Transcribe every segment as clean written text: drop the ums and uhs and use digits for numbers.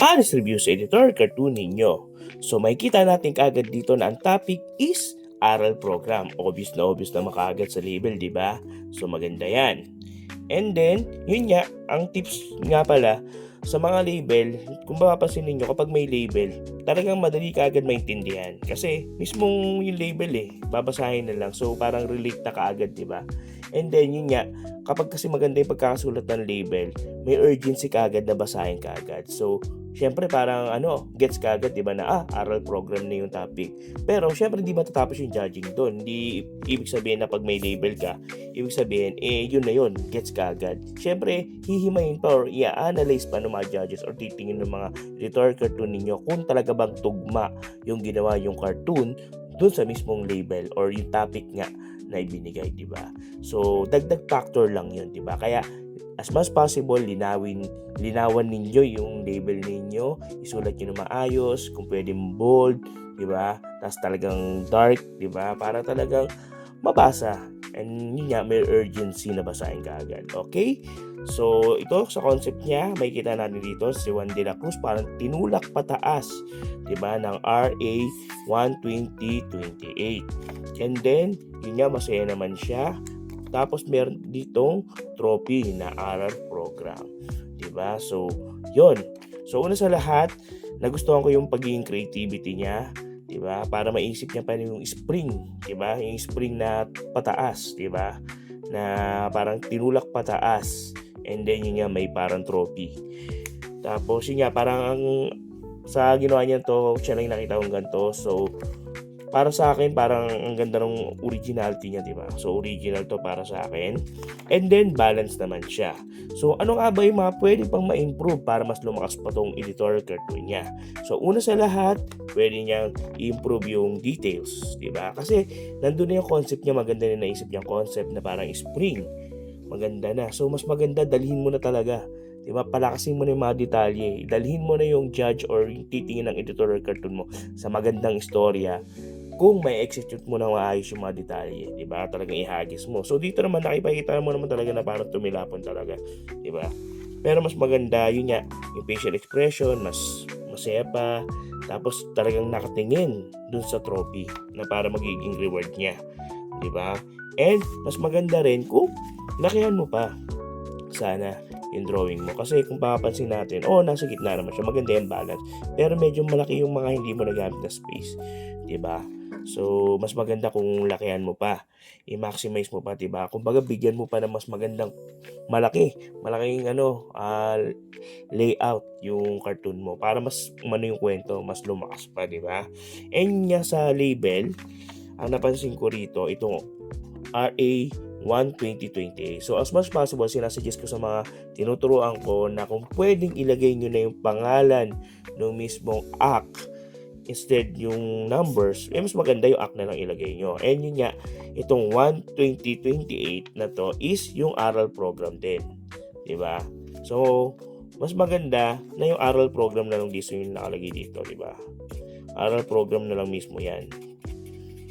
honest review sa editor cartoon ninyo. So makikita natin kaagad dito na ang topic is aral program. Obvious na makaagad sa label, di ba? So maganda yan. And then, yun nga, ang tips nga pala, sa mga label, kung mapapansin ninyo, kapag may label, talagang madali ka agad maintindihan. Kasi, mismong yung label babasahin na lang. So, parang relate na kaagad, di ba? And then, yun nga, kapag kasi maganda yung pagkakasulat ng label, may urgency kaagad na basahin kaagad. So, syempre parang gets kaagad, di ba, na aral program na yung topic. Pero, syempre, di matatapos yung judging doon. Hindi ibig sabihin na pag may label ka, ibig sabihin, yun na yun, gets kaagad. Syempre, hihimayin pa or i-analyze pa ng mga judges or titingin ng mga editor cartoon ninyo kung talaga bang tugma yung ginawa yung cartoon dun sa mismong label or yung topic nga na ibinigay, di ba? So, dagdag factor lang yun, di ba? Kaya, as much possible, linawan ninyo yung label ninyo, isulat nyo na maayos, kung pwedeng bold, di ba? Tapos talagang dark, di ba? Para talagang mabasa. And yun nga, may urgency na basahin ka agad. Okay? So, ito sa concept niya, may kita natin dito si Juan de la Cruz parang tinulak pataas, 'di ba, ng RA 12028. And then, yun nga, masaya naman siya. Tapos meron ditong trophy na aral program, 'di ba? So, yun. So, una sa lahat, nagustuhan ko yung pagiging creativity niya, 'di ba? Para maisip niya pa yung spring, 'di ba? Yung spring na pataas, 'di ba? Na parang tinulak pataas. And then yun nga, may parang trophy. Tapos yun nga, parang sa ginawa niya to, siya lang nakita kong ganito. So, para sa akin, parang ang ganda ng originality niya, di ba? So, original to para sa akin. And then, balance naman siya. So, ano nga ba yung mga pwede pang ma-improve para mas lumakas pa tong editorial cartoon niya? So, una sa lahat, pwede niyang i-improve yung details, di ba? Kasi, nandun na yung concept niya, maganda na naisip niyang concept na parang spring. Maganda na. So, mas maganda, dalhin mo na talaga. Diba? Palakasin mo na yung mga detalye. Dalhin mo na yung judge or yung titingin ng editorial cartoon mo sa magandang istorya kung may execute mo na maayos yung mga detalye. Diba? Talagang ihagis mo. So, dito naman, nakipagkita mo naman talaga na parang tumilapon talaga. Diba? Pero mas maganda, yun nga, yung facial expression, mas masaya pa. Tapos, talagang nakatingin dun sa trophy na para magiging reward niya. Diba? And, mas maganda rin kung lakihan mo pa sana yung drawing mo. Kasi kung papansin natin, nasa gitna naman siya. Maganda yung balance. Pero medyo malaki yung mga hindi mo nagamit na space. Diba? So, mas maganda kung lakihan mo pa. I-maximize mo pa, diba? Kung baga, bigyan mo pa ng mas magandang malaking layout yung cartoon mo para mas yung kwento, mas lumakas pa, diba? And nga sa label, ang napansin ko rito, itong RA 12028. So as much possible, sinasuggest ko sa mga tinuturuan ko na kung pwedeng ilagay nyo na yung pangalan ng mismong act instead yung numbers, mas maganda yung act na lang ilagay nyo. And yun nga, itong 12028 na to is yung aral program din. Diba? So, mas maganda na yung aral program na lang dito yung nakalagay dito. Diba? Aral program na lang mismo yan.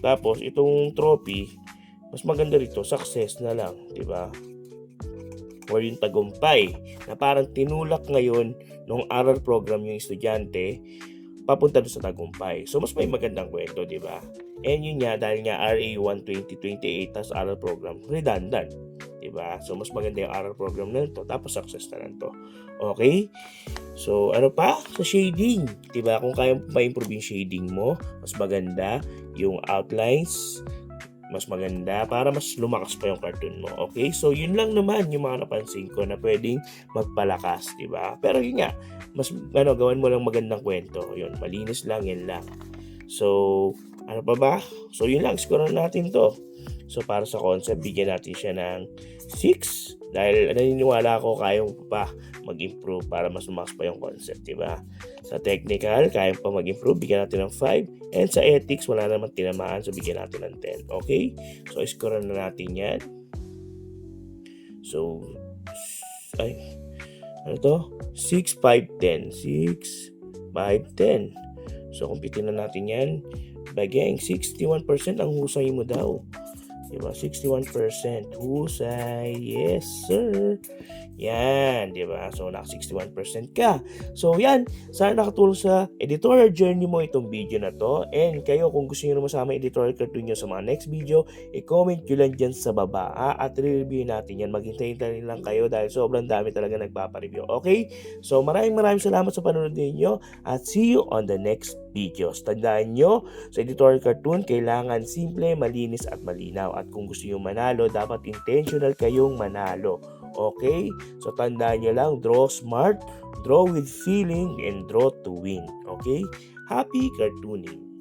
Tapos, itong trophy, mas maganda rito, success na lang, di ba? Or yung tagumpay, na parang tinulak ngayon nung aral program yung estudyante, papunta doon sa tagumpay. So, mas may magandang kwento, di ba? And yun nga, dahil nga RA 12028, tas aral program, redundant, di ba? So, mas maganda yung aral program na ito, tapos success na lang to. Okay? So, ano pa? Sa shading, di ba? Kung kaya ma-improve yung shading mo, mas maganda yung outlines, mas maganda para mas lumakas pa yung cartoon mo. Okay? So, yun lang naman yung mga napansin ko na pwedeng magpalakas, di ba? Pero yun nga, mas gawan mo lang magandang kwento. Yun, malinis lang, yan lang. So, ano pa ba? So, yun lang, score natin to. So, para sa concept, bigyan natin siya ng 6 dahil naniniwala ako kaya mo pa mag-improve para mas lumakas pa yung concept, di ba? Sa technical, kaya pa mag-improve, bigyan natin ng 5. And sa ethics, wala naman tinamaan, so bigyan natin ng 10. Okay? So, score na natin yan. So, ano to? 6, 5, 10. 6, 5, 10. So, kumpitin na natin yan. Bagay, 61% ang husay mo daw. Diba? 61%. Husay. Yes, sir. Yan, di ba? So, naka 61% ka. So, yan. Sana nakatulong sa editorial journey mo itong video na to. And kayo, kung gusto nyo na masama editorial cartoon nyo sa mga next video, i-comment nyo lang dyan sa baba. At re-review natin yan. Maghintay lang kayo dahil sobrang dami talaga nagpapareview. Okay? So, maraming salamat sa panonood ninyo. At see you on the next videos. Tandaan nyo, sa editorial cartoon, kailangan simple, malinis at malinaw. At kung gusto nyo manalo, dapat intentional kayong manalo. Okay? So, tandaan nyo lang, draw smart, draw with feeling, and draw to win. Okay? Happy cartooning!